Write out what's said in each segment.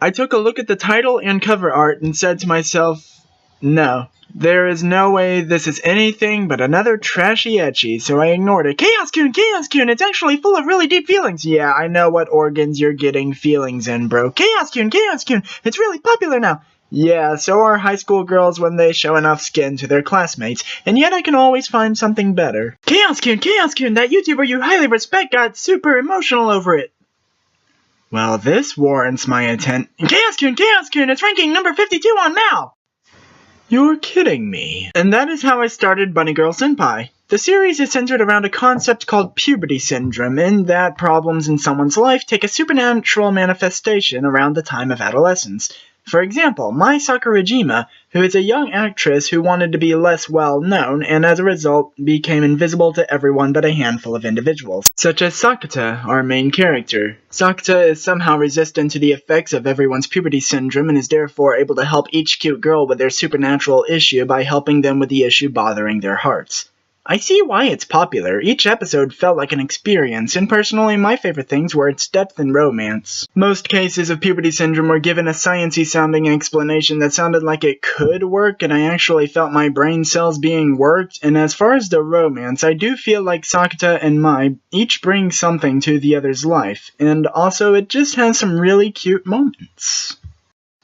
I took a look at the title and cover art and said to myself, no, there is no way this is anything but another trashy ecchi, so I ignored it. Chaos-kun, Chaos-kun, it's actually full of really deep feelings. Yeah, I know what organs you're getting feelings in, bro. Chaos-kun, Chaos-kun, it's really popular now. Yeah, so are high school girls when they show enough skin to their classmates, and yet I can always find something better. Chaos-kun, Chaos-kun, that YouTuber you highly respect got super emotional over it. Well, this warrants my attention. Chaos-kun, Chaos-kun, it's ranking number 52 on Mal! You're kidding me. And that is how I started Bunny Girl Senpai. The series is centered around a concept called puberty syndrome, in that problems in someone's life take a supernatural manifestation around the time of adolescence. For example, Mai Sakurajima, who is a young actress who wanted to be less well-known, and as a result became invisible to everyone but a handful of individuals, such as Sakata, our main character. Sakata is somehow resistant to the effects of everyone's puberty syndrome and is therefore able to help each cute girl with their supernatural issue by helping them with the issue bothering their hearts. I see why it's popular. Each episode felt like an experience, and personally my favorite things were its depth and romance. Most cases of puberty syndrome were given a sciencey sounding explanation that sounded like it could work, and I actually felt my brain cells being worked, and as far as the romance, I do feel like Sakata and Mai each bring something to the other's life, and also it just has some really cute moments.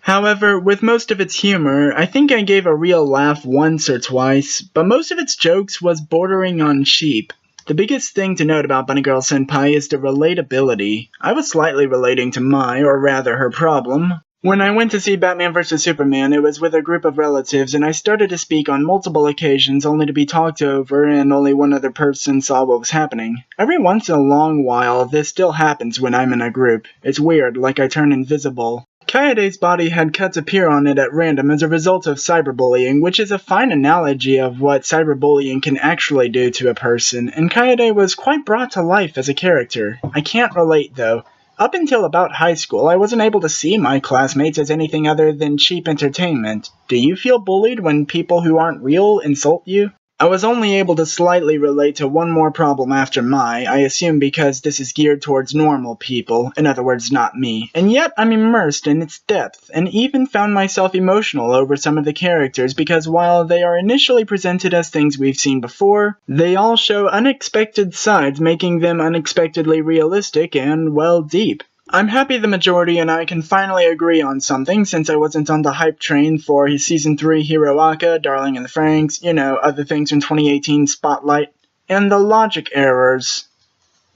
However, with most of its humor, I think I gave a real laugh once or twice, but most of its jokes was bordering on cheap. The biggest thing to note about Bunny Girl Senpai is the relatability. I was slightly relating to Mai, or rather her problem. When I went to see Batman vs Superman, it was with a group of relatives, and I started to speak on multiple occasions only to be talked over and only one other person saw what was happening. Every once in a long while, this still happens when I'm in a group. It's weird, like I turn invisible. Kaede's body had cuts appear on it at random as a result of cyberbullying, which is a fine analogy of what cyberbullying can actually do to a person, and Kaede was quite brought to life as a character. I can't relate though. Up until about high school, I wasn't able to see my classmates as anything other than cheap entertainment. Do you feel bullied when people who aren't real insult you? I was only able to slightly relate to one more problem after Mai, I assume because this is geared towards normal people, in other words not me, and yet I'm immersed in its depth, and even found myself emotional over some of the characters because while they are initially presented as things we've seen before, they all show unexpected sides making them unexpectedly realistic and, well, deep. I'm happy the majority and I can finally agree on something since I wasn't on the hype train for his Season 3 Hero Aka, Darling in the Franxx, you know, other things from 2018 Spotlight, and the logic errors.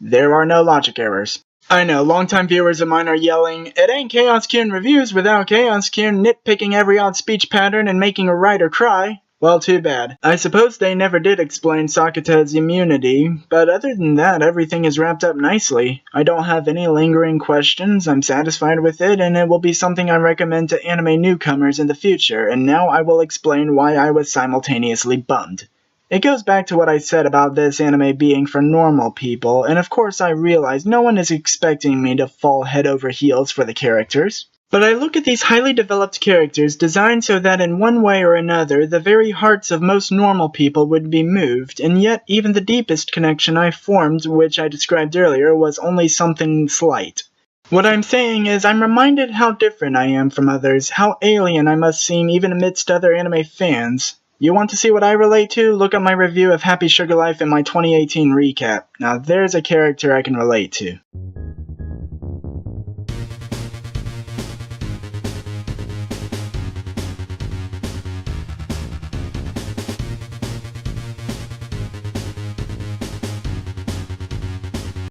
There are no logic errors. I know, longtime viewers of mine are yelling, it ain't Chaos-kun reviews without Chaos-kun nitpicking every odd speech pattern and making a writer cry. Well, too bad. I suppose they never did explain Sakata's immunity, but other than that, everything is wrapped up nicely. I don't have any lingering questions, I'm satisfied with it, and it will be something I recommend to anime newcomers in the future, and now I will explain why I was simultaneously bummed. It goes back to what I said about this anime being for normal people, and of course I realize no one is expecting me to fall head over heels for the characters. But I look at these highly developed characters designed so that in one way or another the very hearts of most normal people would be moved, and yet even the deepest connection I formed, which I described earlier, was only something slight. What I'm saying is I'm reminded how different I am from others, how alien I must seem even amidst other anime fans. You want to see what I relate to? Look at my review of Happy Sugar Life and my 2018 recap. Now there's a character I can relate to.